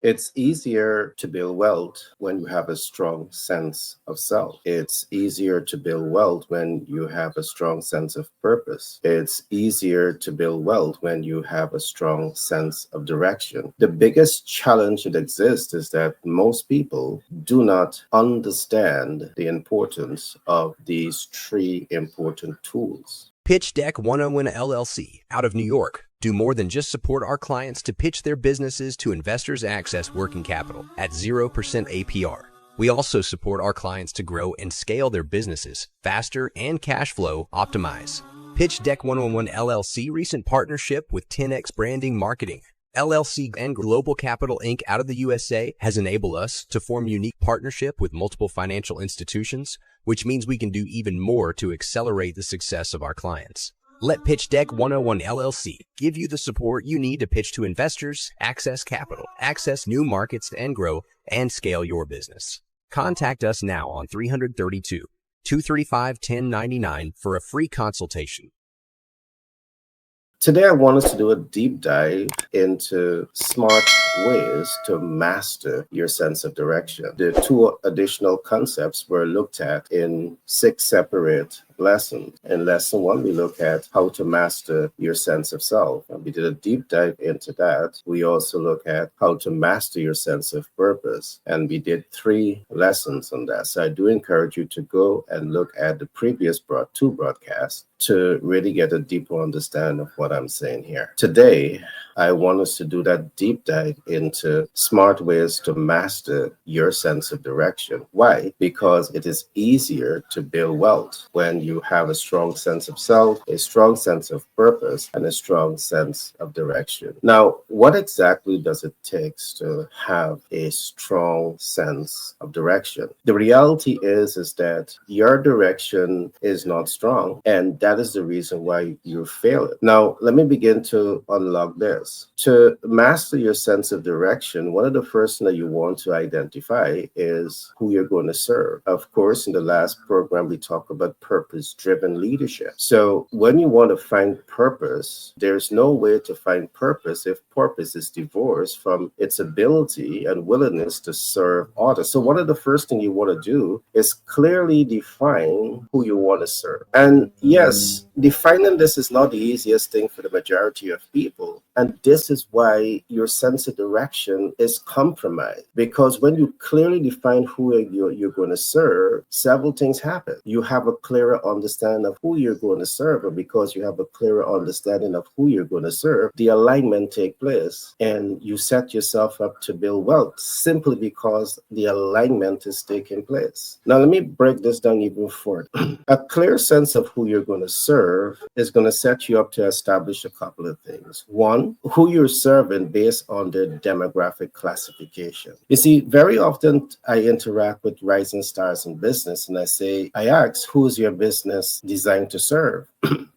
It's easier to build wealth when you have a strong sense of self. It's easier to build wealth when you have a strong sense of purpose. It's easier to build wealth when you have a strong sense of direction. The biggest challenge that exists is that most people do not understand the importance of these three important tools. Pitch Deck 101 LLC out of New York. Do more than just support our clients to pitch their businesses to investors access working capital at 0% APR. We also support our clients to grow and scale their businesses faster and cash flow optimize. Pitch Deck 101 LLC recent partnership with 10X Branding Marketing. LLC and Global Capital Inc. out of the USA has enabled us to form unique partnership with multiple financial institutions, which means we can do even more to accelerate the success of our clients. Let Pitch Deck 101 LLC give you the support you need to pitch to investors, access capital, access new markets, and grow and scale your business. Contact us now on 332-235-1099 for a free consultation. Today, I want us to do a deep dive into smart ways to master your sense of direction. The two additional concepts were looked at in 6 separate lessons. In lesson 1, we look at how to master your sense of self, and we did a deep dive into that. We also look at how to master your sense of purpose, and we did 3 lessons on that. So I do encourage you to go and look at the previous 2 broadcasts to really get a deeper understanding of what I'm saying here. Today, I want us to do that deep dive into smart ways to master your sense of direction. Why? Because it is easier to build wealth when you have a strong sense of self, a strong sense of purpose, and a strong sense of direction. Now, what exactly does it take to have a strong sense of direction? The reality is that your direction is not strong, and that is the reason why you fail it. Now, let me begin to unlock this. To master your sense of direction, one of the first things that you want to identify is who you're going to serve. Of course, in the last program, we talked about purpose-driven leadership. So when you want to find purpose, there's no way to find purpose if purpose is divorced from its ability and willingness to serve others. So one of the first things you want to do is clearly define who you want to serve. And yes, defining this is not the easiest thing for the majority of people. And this is why your sense of direction is compromised. Because when you clearly define who you're going to serve, several things happen. You have a clearer understanding of who you're going to serve, and because you have a clearer understanding of who you're going to serve, the alignment takes place, and you set yourself up to build wealth simply because the alignment is taking place. Now, let me break this down even further. A clear sense of who you're going to serve is going to set you up to establish a couple of things. One, who you're serving based on their demographic classification. You see, very often I interact with rising stars in business, and I ask, who's your business designed to serve?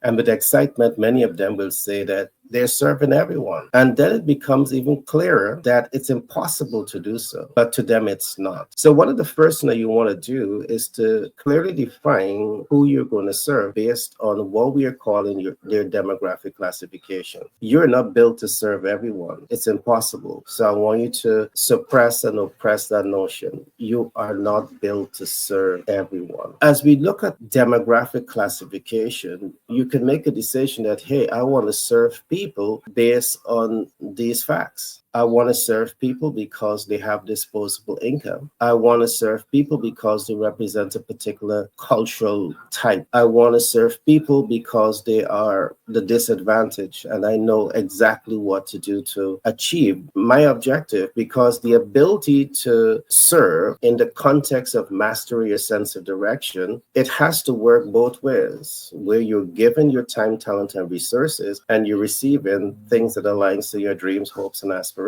And with excitement, many of them will say that they're serving everyone. And then it becomes even clearer that it's impossible to do so. But to them, it's not. So one of the first things that you want to do is to clearly define who you're going to serve based on what we are calling their demographic classification. You're not built to serve everyone. It's impossible. So I want you to suppress and oppress that notion. You are not built to serve everyone. As we look at demographic classification, you can make a decision that, hey, I want to serve people based on these facts. I want to serve people because they have disposable income. I want to serve people because they represent a particular cultural type. I want to serve people because they are the disadvantaged, and I know exactly what to do to achieve my objective, because the ability to serve in the context of mastering your sense of direction, it has to work both ways, where you're given your time, talent, and resources, and you're receiving things that align to your dreams, hopes, and aspirations.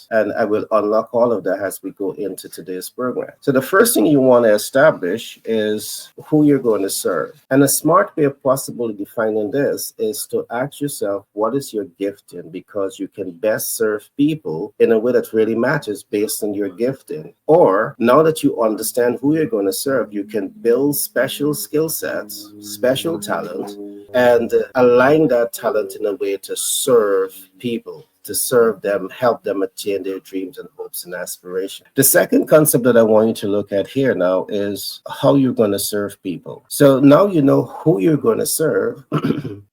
And I will unlock all of that as we go into today's program. So the first thing you want to establish is who you're going to serve. And a smart way of possibly defining this is to ask yourself, what is your gifting? Because you can best serve people in a way that really matters based on your gifting. Or now that you understand who you're going to serve, you can build special skill sets, special talent, and align that talent in a way to serve people. to serve them, help them attain their dreams and hopes and aspirations. The second concept that I want you to look at here now is how you're going to serve people. So now you know who you're going to serve.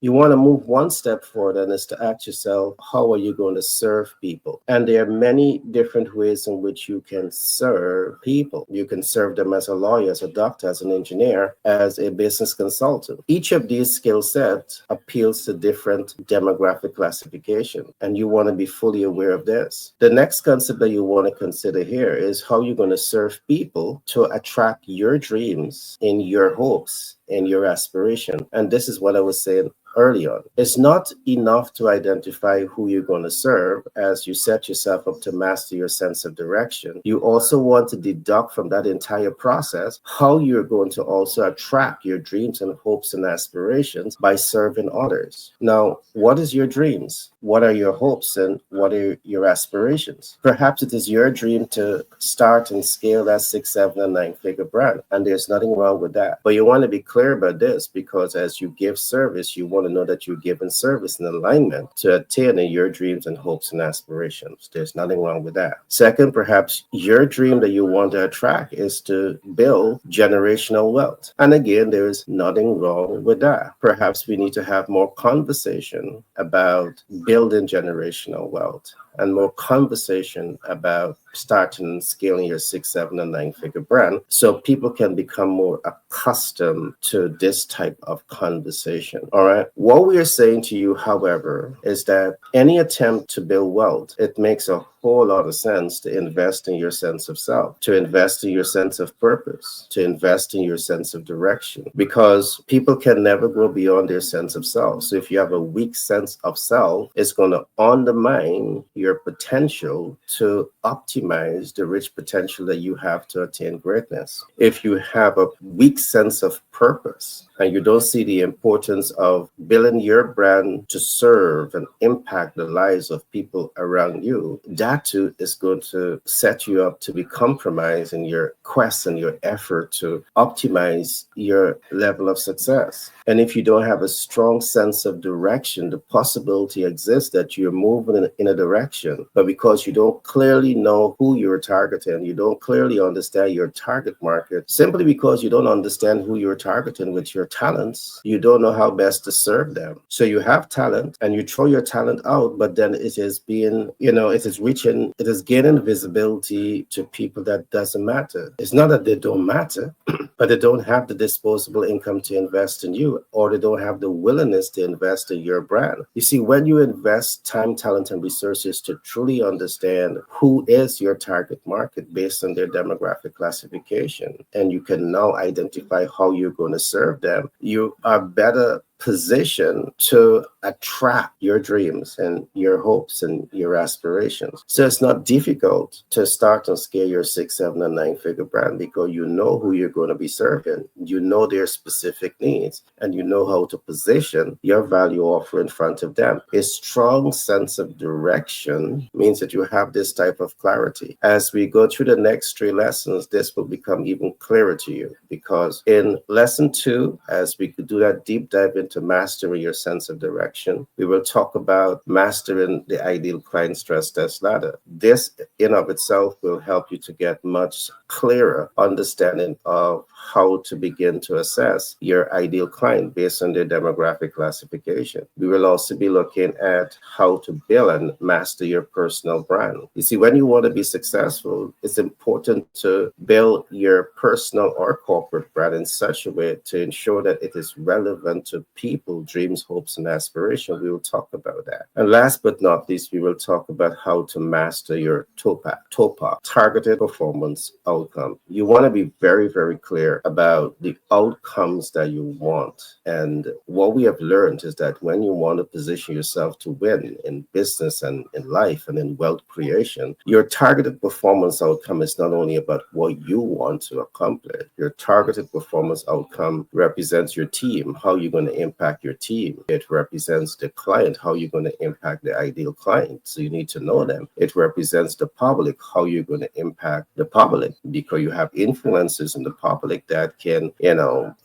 You want to move one step forward, and is to ask yourself, how are you going to serve people? And there are many different ways in which you can serve people. You can serve them as a lawyer, as a doctor, as an engineer, as a business consultant. Each of these skill sets appeals to different demographic classification, and you want to be fully aware of this. The next concept that you want to consider here is how you're going to serve people to attract your dreams and your hopes and your aspiration. And this is what I was saying early on. It's not enough to identify who you're going to serve as you set yourself up to master your sense of direction. You also want to deduct from that entire process how you're going to also attract your dreams and hopes and aspirations by serving others. Now, what is your dreams? What are your hopes and what are your aspirations? Perhaps it is your dream to start and scale that 6, 7, and 9-figure brand, and there's nothing wrong with that. But you want to be clear about this, because as you give service, you want to know that you're giving service in alignment to attaining your dreams and hopes and aspirations. There's nothing wrong with that. Second, perhaps your dream that you want to attract is to build generational wealth. And again, there's nothing wrong with that. Perhaps we need to have more conversation about building generational wealth and more conversation about starting and scaling your 6, 7, and 9-figure brand, so people can become more accustomed to this type of conversation. All right. What we are saying to you, however, is that any attempt to build wealth, it makes a whole lot of sense to invest in your sense of self, to invest in your sense of purpose, to invest in your sense of direction, because people can never go beyond their sense of self. So if you have a weak sense of self, it's going to undermine your potential to optimize the rich potential that you have to attain greatness. If you have a weak sense of purpose and you don't see the importance of building your brand to serve and impact the lives of people around you, that too is going to set you up to be compromised in your quest and your effort to optimize your level of success. And if you don't have a strong sense of direction, the possibility exists that you're moving in a direction, but because you don't clearly know who you're targeting, you don't clearly understand your target market, simply because you don't understand who you're targeting with your talents, you don't know how best to serve them. So you have talent and you throw your talent out, but then it is being, it is gaining visibility to people that doesn't matter. It's not that they don't matter, but they don't have the disposable income to invest in you, or they don't have the willingness to invest in your brand. You see, when you invest time, talent, and resources to truly understand who is your target market based on their demographic classification, and you can now identify how you're going to serve them, you are better position to attract your dreams and your hopes and your aspirations. So it's not difficult to start and scale your 6, 7, and 9-figure brand, because you know who you're going to be serving, you know their specific needs, and you know how to position your value offer in front of them. A strong sense of direction means that you have this type of clarity. As we go through the next 3 lessons, this will become even clearer to you, because in lesson 2, as we do that deep dive into mastering your sense of direction, we will talk about mastering the ideal client stress test ladder. This in of itself will help you to get much clearer understanding of how to begin to assess your ideal client based on their demographic classification. We will also be looking at how to build and master your personal brand. You see, when you want to be successful, it's important to build your personal or corporate brand in such a way to ensure that it is relevant to people, dreams, hopes, and aspirations. We will talk about that. And last but not least, we will talk about how to master your TOPA, targeted performance outcome. You want to be very, very clear about the outcomes that you want. And what we have learned is that when you want to position yourself to win in business and in life and in wealth creation, your targeted performance outcome is not only about what you want to accomplish. Your targeted performance outcome represents your team, how you're going to impact your team. It represents the client, how you're going to impact the ideal client. So you need to know them. It represents the public, how you're going to impact the public, because you have influences in the public website that can,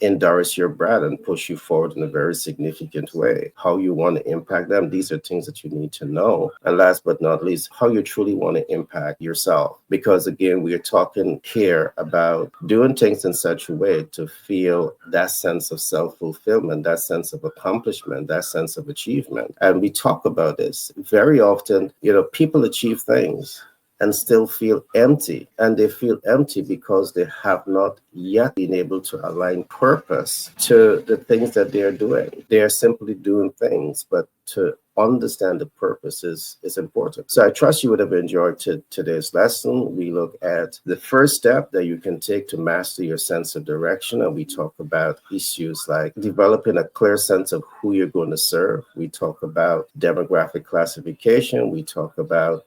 endorse your brand and push you forward in a very significant way. How you want to impact them, these are things that you need to know. And last but not least, how you truly want to impact yourself. Because again, we are talking here about doing things in such a way to feel that sense of self-fulfillment, that sense of accomplishment, that sense of achievement. And we talk about this very often. People achieve things and still feel empty. And they feel empty because they have not yet been able to align purpose to the things that they are doing. They are simply doing things, but to understand the purpose is important. So I trust you would have enjoyed today's lesson. We look at the first step that you can take to master your sense of direction. And we talk about issues like developing a clear sense of who you're going to serve. We talk about demographic classification. We talk about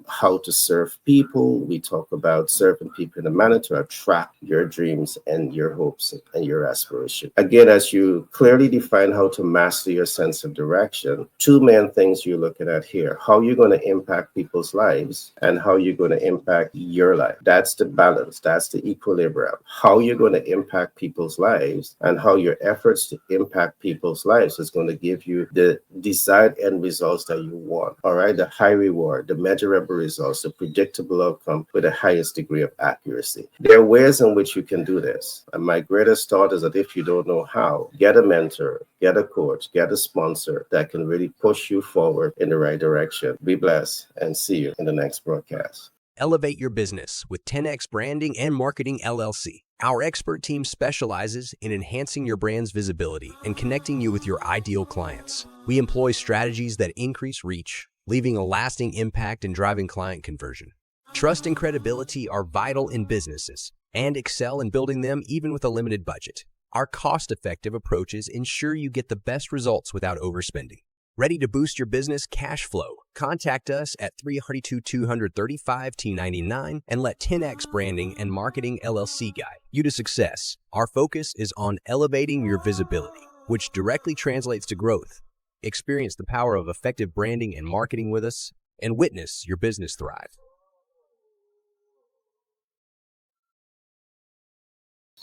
how to serve people. We talk about serving people in a manner to attract your dreams and your hopes and your aspirations. Again, as you clearly define how to master your sense of direction, two main things you're looking at here: how you're going to impact people's lives and how you're going to impact your life. That's the balance. That's the equilibrium. How you're going to impact people's lives and how your efforts to impact people's lives is going to give you the desired end results that you want. All right. The high reward, the measurable results, the predictable outcome with the highest degree of accuracy. There are ways in which you can do this. And my greatest thought is that if you don't know how, get a mentor, get a coach, get a sponsor that can really push you forward in the right direction. Be blessed and see you in the next broadcast. Elevate your business with 10X Branding and Marketing LLC. Our expert team specializes in enhancing your brand's visibility and connecting you with your ideal clients. We employ strategies that increase reach, leaving a lasting impact and driving client conversion. Trust and credibility are vital in businesses, and excel in building them even with a limited budget. Our cost-effective approaches ensure you get the best results without overspending. Ready to boost your business cash flow? Contact us at 332-235-T99 and let 10X Branding and Marketing LLC guide you to success. Our focus is on elevating your visibility, which directly translates to growth. Experience the power of effective branding and marketing with us and witness your business thrive.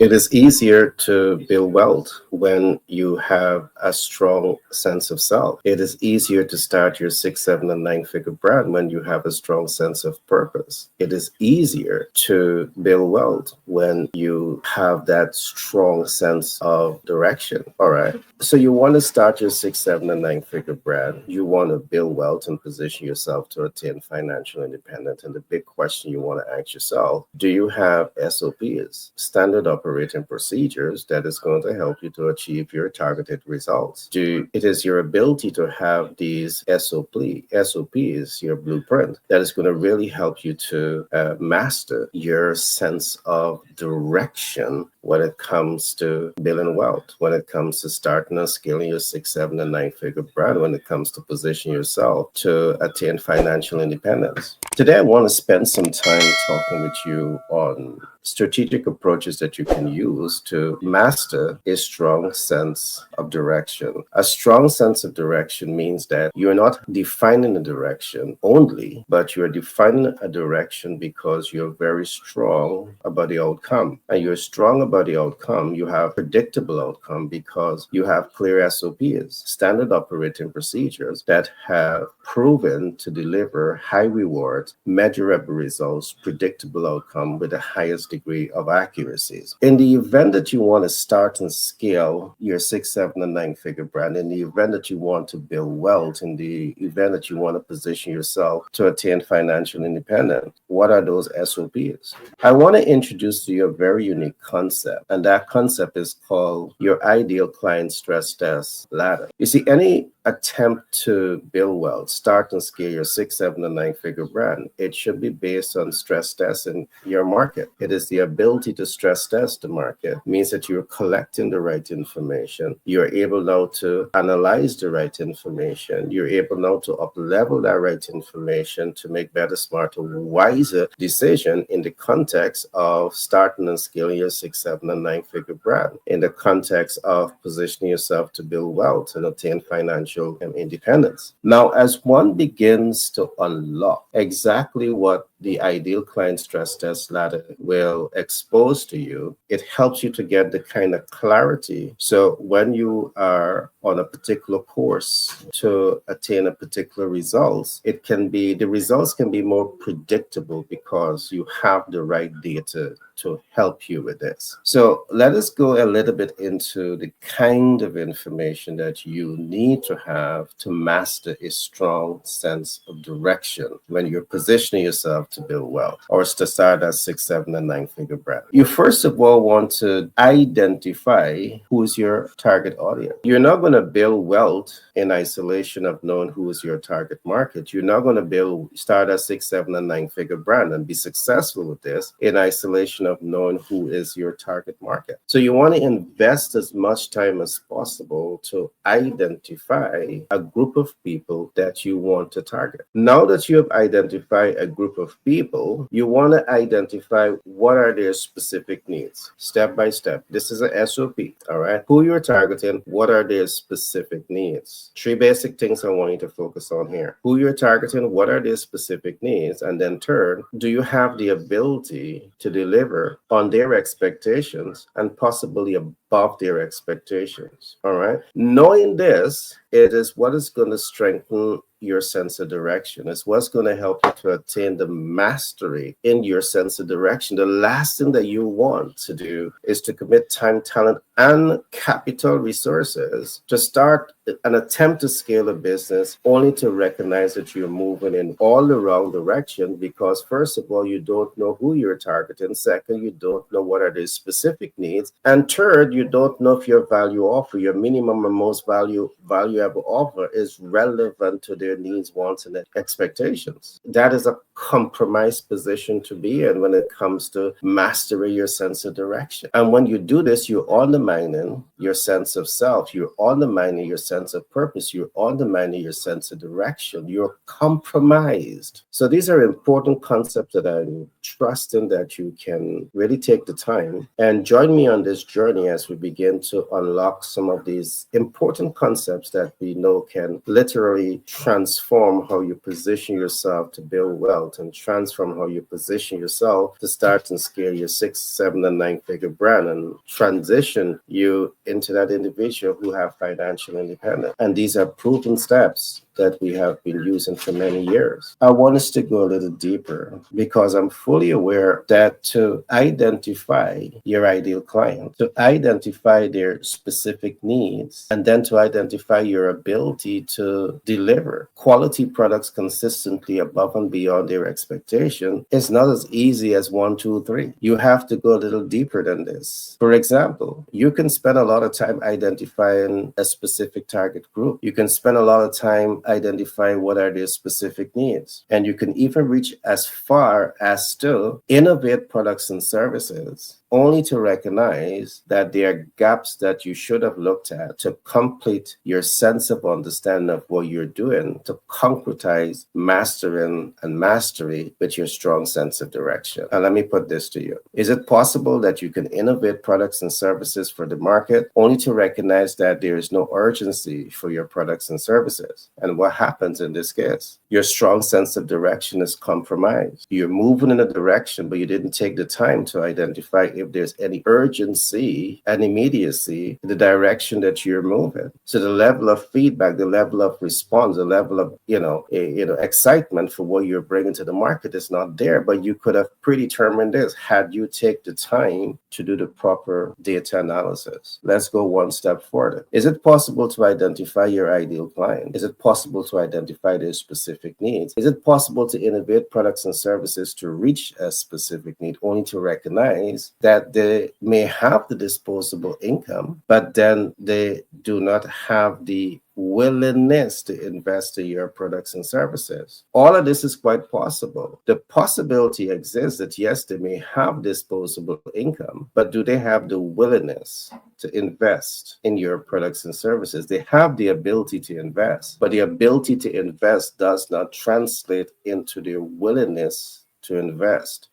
It is easier to build wealth when you have a strong sense of self. It is easier to start your 6, 7, and 9-figure brand when you have a strong sense of purpose. It is easier to build wealth when you have that strong sense of direction. All right. So you want to start your 6, 7, and 9-figure brand. You want to build wealth and position yourself to attain financial independence. And the big question you want to ask yourself: do you have SOPs, standard operating procedures, that is going to help you to achieve your targeted results? It is your ability to have these SOPs, your blueprint, that is going to really help you to master your sense of direction when it comes to building wealth, when it comes to starting and scaling your 6, 7, and 9-figure brand, when it comes to position yourself to attain financial independence. Today, I want to spend some time talking with you on strategic approaches that you can use to master a strong sense of direction. A strong sense of direction means that you're not defining a direction only, but you're defining a direction because you're very strong about the outcome. And you're strong about the outcome, you have predictable outcome because you have clear SOPs, standard operating procedures that have proven to deliver high rewards, measurable results, predictable outcome with the highest degree of accuracies. In the event that you want to start and scale your 6, 7, and 9-figure brand, in the event that you want to build wealth, in the event that you want to position yourself to attain financial independence, what are those SOPs? I want to introduce to you a very unique concept, and that concept is called your ideal client stress test ladder. You see, any attempt to build wealth, start and scale your 6, 7, and 9-figure brand, it should be based on stress testing your market. It is the ability to stress test the market. It means that you're collecting the right information. You're able now to analyze the right information. You're able now to up-level that right information to make better, smarter, wiser decision in the context of starting and scaling your 6, 7, and 9-figure brand, in the context of positioning yourself to build wealth and attain financial independence. Now, as one begins to unlock exactly what the ideal client stress test ladder will expose to you, it helps you to get the kind of clarity. So when you are on a particular course to attain a particular results, the results can be more predictable because you have the right data to help you with this. So let us go a little bit into the kind of information that you need to have to master a strong sense of direction when you're positioning yourself to build wealth or to start a 6, 7, and 9-figure brand. You first of all want to identify who's your target audience. You're not going to build wealth in isolation of knowing who is your target market. You're not going to start a 6, 7, and 9-figure brand and be successful with this in isolation of knowing who is your target market. So you want to invest as much time as possible to identify a group of people that you want to target. Now that you have identified a group of people, you want to identify what are their specific needs, step by step. This is a SOP, all right? Who you're targeting, what are their specific needs? 3 basic things I want you to focus on here. Who you're targeting, what are their specific needs? And then third, do you have the ability to deliver on their expectations and possibly above their expectations? All right. Knowing this, it is what is going to strengthen your sense of direction. It's what's going to help you to attain the mastery in your sense of direction. The last thing that you want to do is to commit time, talent, and capital resources to start an attempt to scale a business only to recognize that you're moving in all the wrong direction because first of all, you don't know who you're targeting. Second, you don't know what are their specific needs. And third, you don't know if your value offer, your minimum and most valuable offer is relevant to their needs, wants, and expectations. That is a compromised position to be in when it comes to mastering your sense of direction. And when you do this, you're undermining your sense of self. You're undermining your sense of purpose. You're undermining your sense of direction. You're compromised. So these are important concepts that I'm trusting that you can really take the time and join me on this journey as we begin to unlock some of these important concepts that we know can literally transform how you position yourself to build wealth and transform how you position yourself to start and scale your 6, 7, and 9-figure brand and transition you into that individual who have financial independence. And these are proven steps that we have been using for many years. I want us to go a little deeper because I'm fully aware that to identify your ideal client, to identify their specific needs, and then to identify your ability to deliver quality products consistently above and beyond their expectation is not as easy as 1, 2, 3. You have to go a little deeper than this. For example, you can spend a lot of time identifying a specific target group. You can spend a lot of time identify what are their specific needs. And you can even reach as far as to innovate products and services only to recognize that there are gaps that you should have looked at to complete your sense of understanding of what you're doing, to concretize mastering and mastery with your strong sense of direction. And let me put this to you. Is it possible that you can innovate products and services for the market only to recognize that there is no urgency for your products and services? And what happens in this case? Your strong sense of direction is compromised. You're moving in a direction, but you didn't take the time to identify if there's any urgency and immediacy in the direction that you're moving. So the level of feedback, the level of response, the level of excitement for what you're bringing to the market is not there. But you could have predetermined this had you take the time to do the proper data analysis. Let's go one step further. Is it possible to identify your ideal client? Is it possible to identify their specific needs? Is it possible to innovate products and services to reach a specific need only to recognize that they may have the disposable income, but then they do not have the willingness to invest in your products and services? All of this is quite possible. The possibility exists that yes, they may have disposable income, but do they have the willingness to invest in your products and services? They have the ability to invest, but the ability to invest does not translate into their willingness to invest.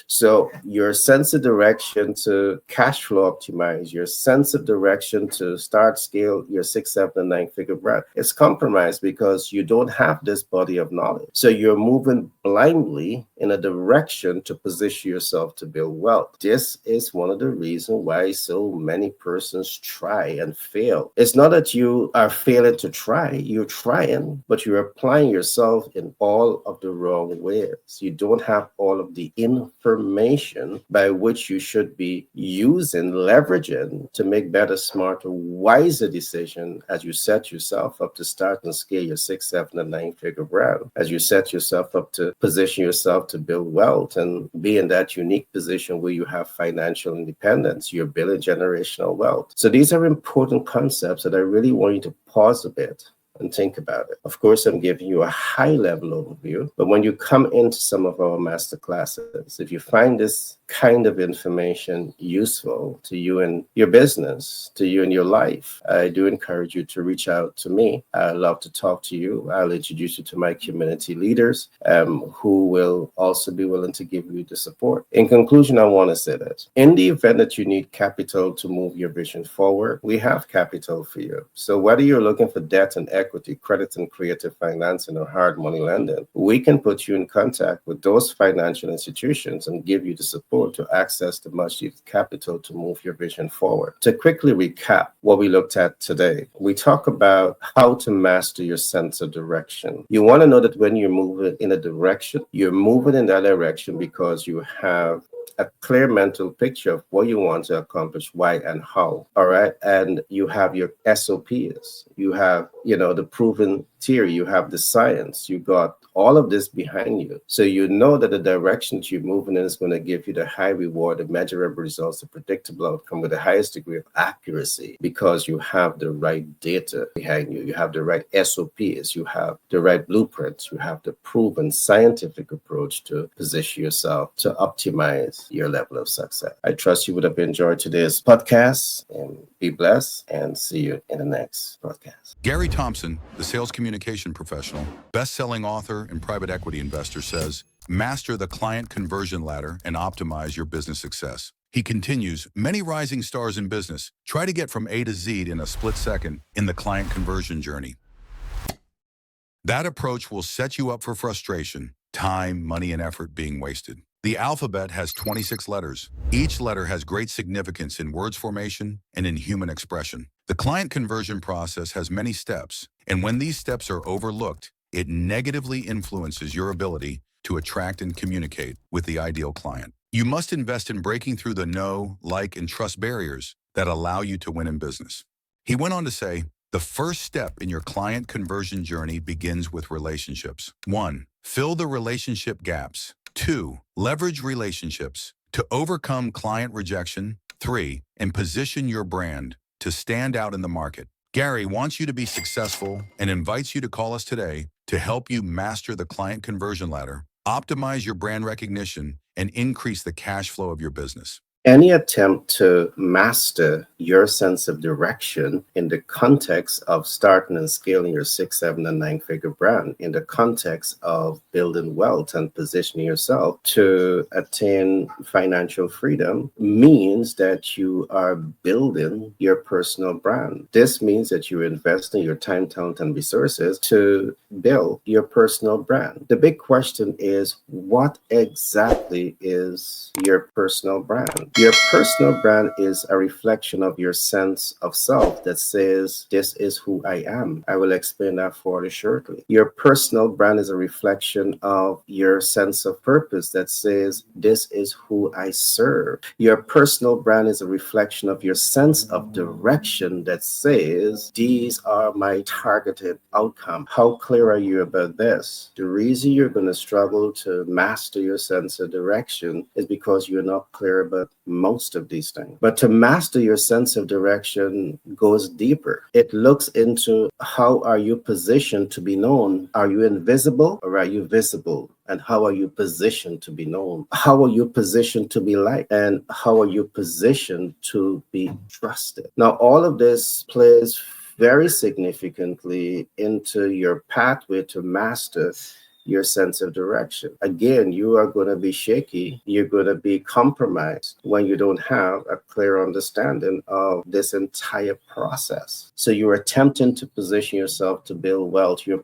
So your sense of direction to cash flow optimize, your sense of direction to start scale your six, seven, and nine figure brand is compromised because you don't have this body of knowledge. So you're moving blindly in a direction to position yourself to build wealth. This is one of the reasons why so many persons try and fail. It's not that you are failing to try, you're trying, but you're applying yourself in all of the wrong ways. You don't have all of the information by which you should be using, leveraging to make better, smarter, wiser decisions as you set yourself up to start and scale your six, seven, and nine figure brand, as you set yourself up to position yourself to build wealth and be in that unique position where you have financial independence, you're building generational wealth. So these are important concepts that I really want you to pause a bit and think about it. Of course, I'm giving you a high level overview, but when you come into some of our master classes, if you find this kind of information useful to you and your business, to you and your life, I do encourage you to reach out to me. I love to talk to you. I'll introduce you to my community leaders who will also be willing to give you the support. In conclusion, I want to say this. In the event that you need capital to move your vision forward, we have capital for you. So whether you're looking for debt and equity, credit and creative financing, or hard money lending, we can put you in contact with those financial institutions and give you the support to access the much needed capital to move your vision forward. To quickly recap what we looked at today, we talk about how to master your sense of direction. You want to know that when you're moving in a direction, you're moving in that direction because you have a clear mental picture of what you want to accomplish, why and how. All right. And you have your SOPs, you have, the proven theory, you have the science, you got all of this behind you. So you know that the direction that you're moving in is going to give you the high reward, the measurable results, the predictable outcome with the highest degree of accuracy because you have the right data behind you. You have the right SOPs, you have the right blueprints, you have the proven scientific approach to position yourself to optimize your level of success. I trust you would have enjoyed today's podcast, and be blessed, and see you in the next podcast. Gary Thompson, the sales communication professional, best-selling author and private equity investor, says, master the client conversion ladder and optimize your business success. He continues, many rising stars in business try to get from A to Z in a split second in the client conversion journey. That approach will set you up for frustration, time, money, and effort being wasted. The alphabet has 26 letters. Each letter has great significance in words formation and in human expression. The client conversion process has many steps, and when these steps are overlooked, it negatively influences your ability to attract and communicate with the ideal client. You must invest in breaking through the know, like, and trust barriers that allow you to win in business. He went on to say, the first step in your client conversion journey begins with relationships. 1. Fill the relationship gaps. 2. Leverage relationships to overcome client rejection. 3. And position your brand to stand out in the market. Gary wants you to be successful and invites you to call us today to help you master the client conversion ladder, optimize your brand recognition, and increase the cash flow of your business. Any attempt to master your sense of direction in the context of starting and scaling your six, seven, and nine figure brand, in the context of building wealth and positioning yourself to attain financial freedom, means that you are building your personal brand. This means that you're investing your time, talent, and resources to build your personal brand. The big question is, what exactly is your personal brand? Your personal brand is a reflection of your sense of self that says, this is who I am. I will explain that for you shortly. Your personal brand is a reflection of your sense of purpose that says, this is who I serve. Your personal brand is a reflection of your sense of direction that says, these are my targeted outcome. How clear are you about this? The reason you're going to struggle to master your sense of direction is because you're not clear about most of these things. But to master your sense of direction goes deeper. It looks into, how are you positioned to be known? Are you invisible or are you visible? And how are you positioned to be known? How are you positioned to be liked? And how are you positioned to be trusted? Now, all of this plays very significantly into your pathway to master your sense of direction. Again, you are going to be shaky. You're going to be compromised when you don't have a clear understanding of this entire process. So you're attempting to position yourself to build wealth. You're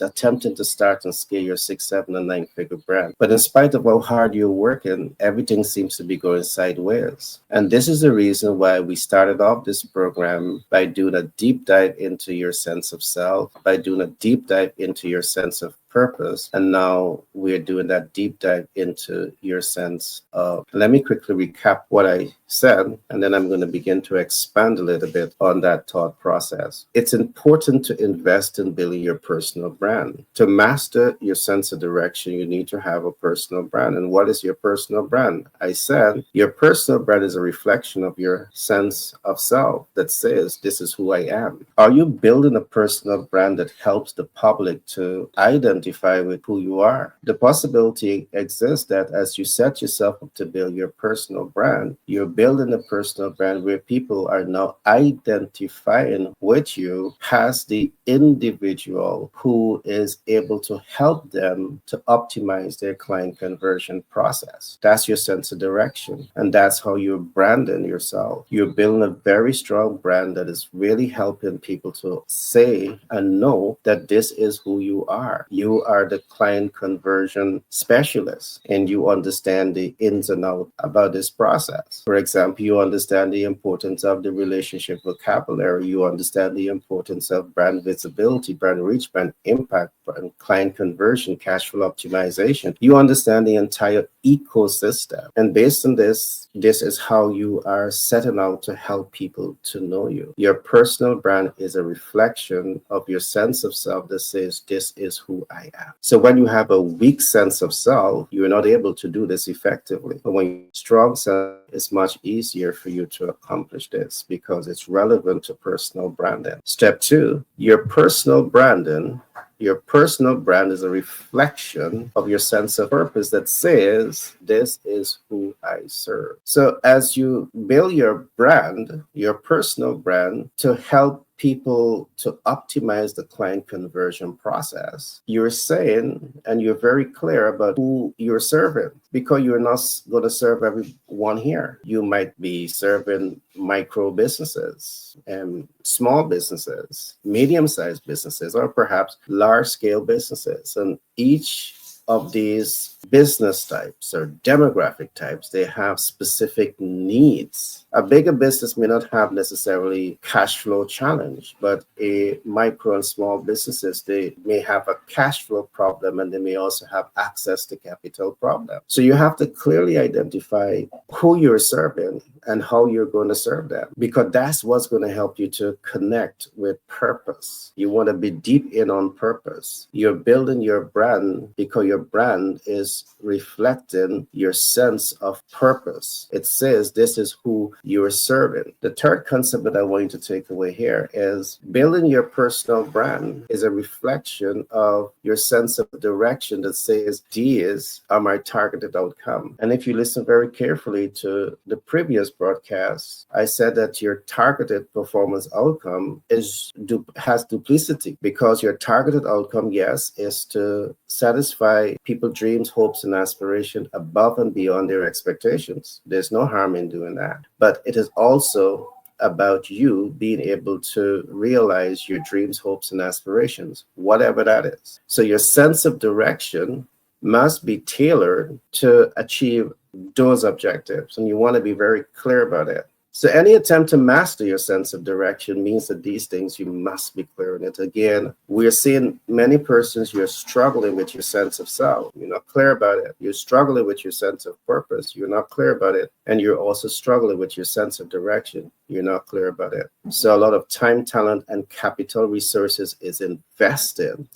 attempting to start and scale your 6, 7, and 9-figure brand. But in spite of how hard you're working, everything seems to be going sideways. And this is the reason why we started off this program by doing a deep dive into your sense of self, by doing a deep dive into your sense of purpose. And now we're doing that deep dive into your sense of. Let me quickly recap what I said, and then I'm going to begin to expand a little bit on that thought process. It's important to invest in building your personal brand. To master your sense of direction, you need to have a personal brand. And what is your personal brand? I said your personal brand is a reflection of your sense of self that says, this is who I am. Are you building a personal brand that helps the public to identify with who you are? The possibility exists that as you set yourself up to build your personal brand, you're building a personal brand where people are now identifying with you as the individual who is able to help them to optimize their client conversion process. That's your sense of direction. And that's how you're branding yourself. You're building a very strong brand that is really helping people to say and know that this is who you are. You are the client conversion specialist, and you understand the ins and outs about this process. For example, you understand the importance of the relationship vocabulary. You understand the importance of brand visibility, brand reach, brand impact, brand client conversion, cash flow optimization. You understand the entire ecosystem. And based on this is how you are setting out to help people to know you. Your personal brand is a reflection of your sense of self that says, this is who I am. So when you have a weak sense of self, you're not able to do this effectively. But when you have a strong sense, it's much easier for you to accomplish this because it's relevant to personal branding. Step 2, your personal branding. Your personal brand is a reflection of your sense of purpose that says, this is who I serve. So as you build your brand, your personal brand, to help people to optimize the client conversion process, you're saying, and you're very clear about who you're serving, because you're not going to serve everyone here. You might be serving micro businesses and small businesses, medium-sized businesses, or perhaps large-scale businesses. And each of these business types or demographic types, they have specific needs. A bigger business may not have necessarily cash flow challenge, but a micro and small businesses, they may have a cash flow problem, and they may also have access to capital problem. So you have to clearly identify who you're serving and how you're going to serve them, because that's what's going to help you to connect with purpose. You want to be deep in on purpose. You're building your brand because your brand is reflecting your sense of purpose. It says this is who you're serving. The third concept that I want you to take away here is building your personal brand is a reflection of your sense of direction that says these are my targeted outcome. And if you listen very carefully to the previous broadcast, I said that your targeted performance outcome has duplicity, because your targeted outcome, yes, is to satisfy people's dreams, hopes, and aspirations above and beyond their expectations. There's no harm in doing that. But it is also about you being able to realize your dreams, hopes, and aspirations, whatever that is. So your sense of direction must be tailored to achieve those objectives, and you want to be very clear about it. So any attempt to master your sense of direction means that these things, you must be clear in it. Again, we're seeing many persons, you're struggling with your sense of self. You're not clear about it. You're struggling with your sense of purpose. You're not clear about it. And you're also struggling with your sense of direction. You're not clear about it. So a lot of time, talent, and capital resources is invested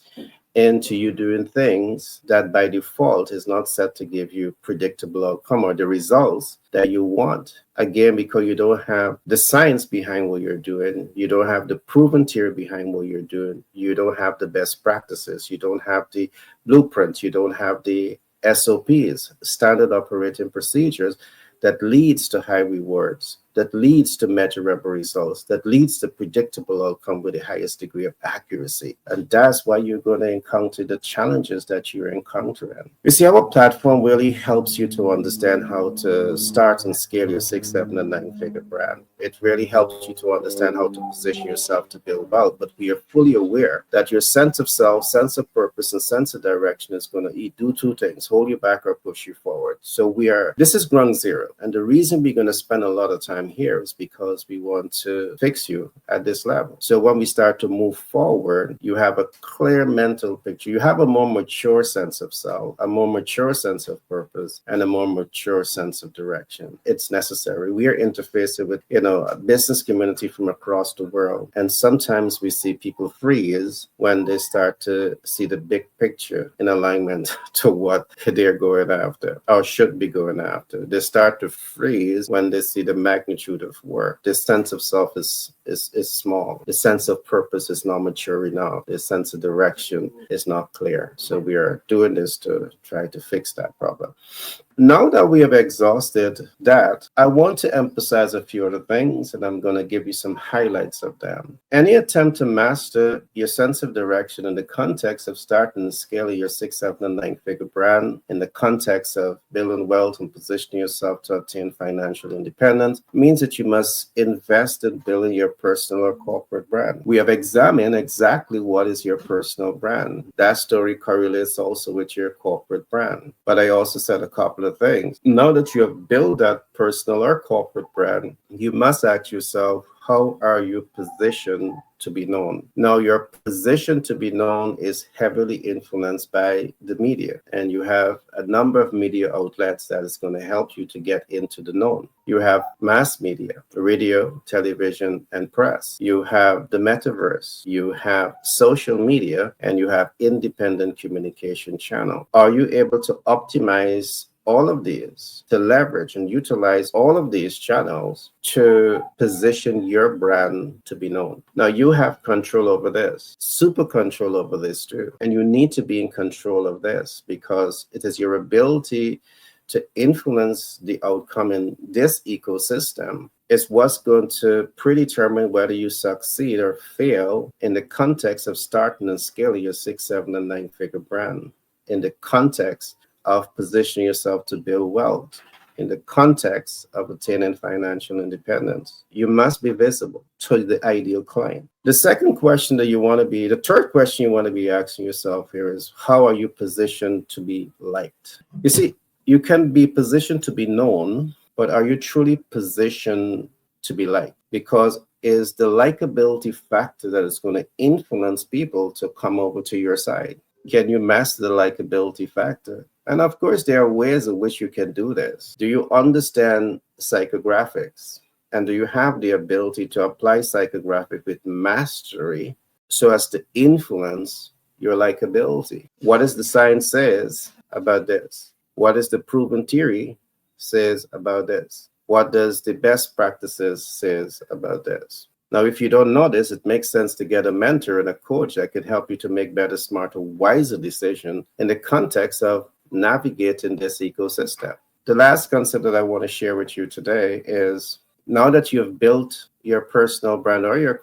into you doing things that by default is not set to give you predictable outcome or the results that you want. Again, because you don't have the science behind what you're doing, you don't have the proven theory behind what you're doing, you don't have the best practices, you don't have the blueprints, you don't have the SOPs, standard operating procedures, that leads to high rewards. that leads to measurable results, that leads to predictable outcome with the highest degree of accuracy. And that's why you're going to encounter the challenges that you're encountering. You see, our platform really helps you to understand how to start and scale your 6, 7, and 9-figure brand. It really helps you to understand how to position yourself to build wealth. But we are fully aware that your sense of self, sense of purpose, and sense of direction is going to do two things: hold you back or push you forward. So this is ground zero. And the reason we're going to spend a lot of time here is because we want to fix you at this level. So when we start to move forward, you have a clear mental picture. You have a more mature sense of self, a more mature sense of purpose, and a more mature sense of direction. It's necessary. We are interfacing with, a business community from across the world. And sometimes we see people freeze when they start to see the big picture in alignment to what they're going after or should be going after. They start to freeze when they see the magnitude of work. The sense of self is small. The sense of purpose is not mature enough. The sense of direction is not clear. So we are doing this to try to fix that problem. Now that we have exhausted that, I want to emphasize a few other things, and I'm going to give you some highlights of them. Any attempt to master your sense of direction in the context of starting and scaling your 6, 7, and 9-figure brand, in the context of building wealth and positioning yourself to obtain financial independence, means that you must invest in building your personal or corporate brand. We have examined exactly what is your personal brand. That story correlates also with your corporate brand. But I also said a couple of things. Now that you have built that personal or corporate brand, you must ask yourself, how are you positioned to be known? Now, your position to be known is heavily influenced by the media, and you have a number of media outlets that is going to help you to get into the known. You have mass media, radio, television, and press. You have the metaverse. You have social media, and you have independent communication channel. Are you able to optimize all of these, to leverage and utilize all of these channels to position your brand to be known? Now, you have control over this, super control over this too. And you need to be in control of this because it is your ability to influence the outcome in this ecosystem is what's going to predetermine whether you succeed or fail in the context of starting and scaling your 6, 7, and 9-figure brand, in the context of positioning yourself to build wealth, in the context of attaining financial independence. You must be visible to the ideal client. The third question you want to be asking yourself here is, how are you positioned to be liked? You see, you can be positioned to be known, but are you truly positioned to be liked? Because is the likability factor that is going to influence people to come over to your side. Can you master the likability factor? And of course, there are ways in which you can do this. Do you understand psychographics? And do you have the ability to apply psychographic with mastery so as to influence your likability? What does the science says about this? What does the proven theory says about this? What does the best practices says about this? Now, if you don't know this, it makes sense to get a mentor and a coach that can help you to make better, smarter, wiser decisions in the context of navigating this ecosystem. The last concept that I want to share with you today is, now that you have built your personal brand or your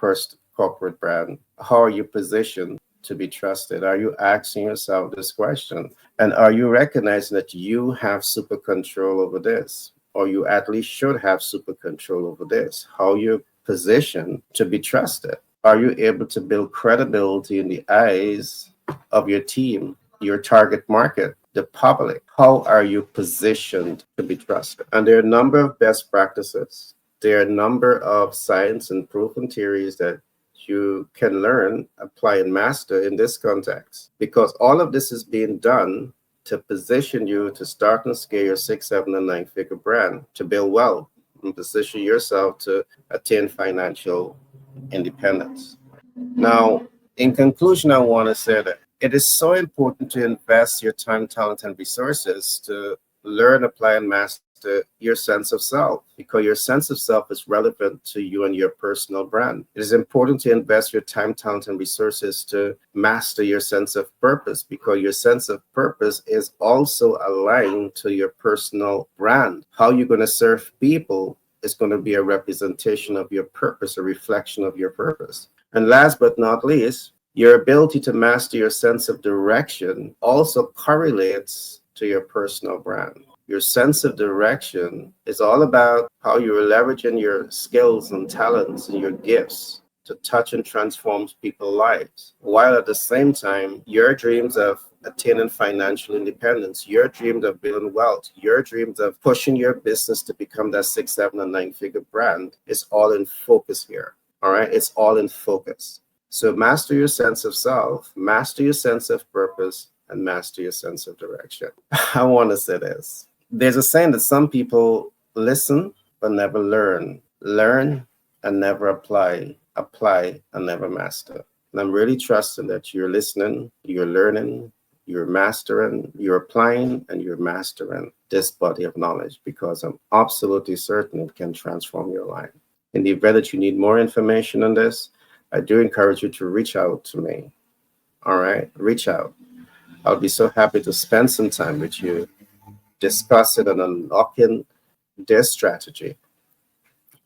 corporate brand, how are you positioned to be trusted? Are you asking yourself this question? And are you recognizing that you have super control over this? Or you at least should have super control over this? How you position to be trusted? Are you able to build credibility in the eyes of your team, your target market, the public? How are you positioned to be trusted? And there are a number of best practices. There are a number of science and proven theories that you can learn, apply, and master in this context, because all of this is being done to position you to start and scale your 6, 7, and 9-figure brand, to build wealth, and position yourself to attain financial independence. Now, in conclusion, I want to say that it is so important to invest your time, talent, and resources to learn, apply, and master your sense of self, because your sense of self is relevant to you and your personal brand. It is important to invest your time, talent, and resources to master your sense of purpose, because your sense of purpose is also aligned to your personal brand. How you're going to serve people is going to be a representation of your purpose, a reflection of your purpose. And last but not least, your ability to master your sense of direction also correlates to your personal brand. Your sense of direction is all about how you're leveraging your skills and talents and your gifts to touch and transform people's lives, while at the same time, your dreams of attaining financial independence, your dreams of building wealth, your dreams of pushing your business to become that 6, 7, and 9-figure brand is all in focus here. All right, it's all in focus. So master your sense of self, master your sense of purpose, and master your sense of direction. I want to say this. There's a saying that some people listen but never learn and never apply and never master. And I'm really trusting that you're listening, you're learning, you're mastering, you're applying, and you're mastering this body of knowledge, because I'm absolutely certain it can transform your life. In the event that you need more information on this, I do encourage you to reach out to me. All right, reach out. I'll be so happy to spend some time with you, discussing and unlocking this strategy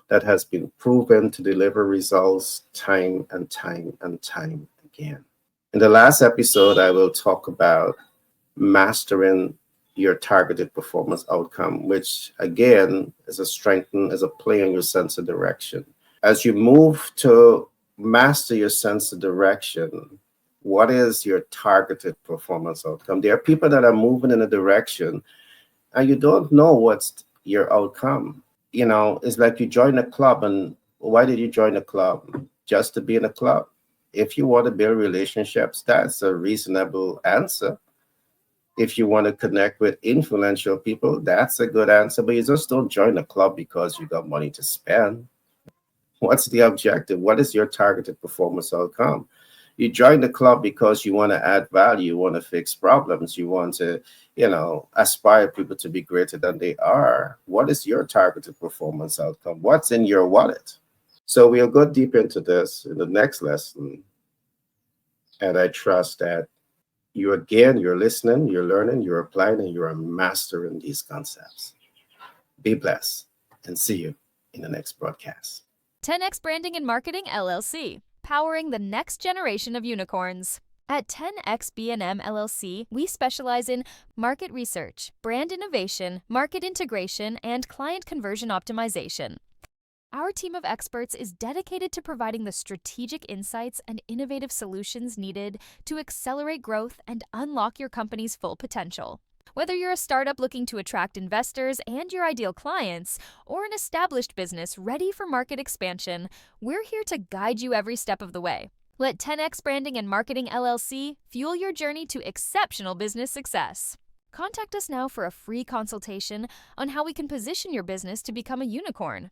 that has been proven to deliver results time and time and time again. In the last episode, I will talk about mastering your targeted performance outcome, which again is a play on your sense of direction. As you move to master your sense of direction, what is your targeted performance outcome? There are people that are moving in a direction and you don't know what's your outcome. You know, it's like you join a club, and why did you join a club? Just to be in a club. If you want to build relationships, that's a reasonable answer. If you want to connect with influential people, that's a good answer. But you just don't join a club because you got money to spend. What's the objective? What is your targeted performance outcome? You join the club because you want to add value, you want to fix problems, you want to, aspire people to be greater than they are. What is your targeted performance outcome? What's in your wallet? So we'll go deep into this in the next lesson. And I trust that you're listening, you're learning, you're applying, and you're mastering these concepts. Be blessed, and see you in the next broadcast. 10X Branding and Marketing LLC, powering the next generation of unicorns. At 10X B&M LLC, we specialize in market research, brand innovation, market integration, and client conversion optimization. Our team of experts is dedicated to providing the strategic insights and innovative solutions needed to accelerate growth and unlock your company's full potential. Whether you're a startup looking to attract investors and your ideal clients, or an established business ready for market expansion, we're here to guide you every step of the way. Let 10X Branding and Marketing LLC fuel your journey to exceptional business success. Contact us now for a free consultation on how we can position your business to become a unicorn.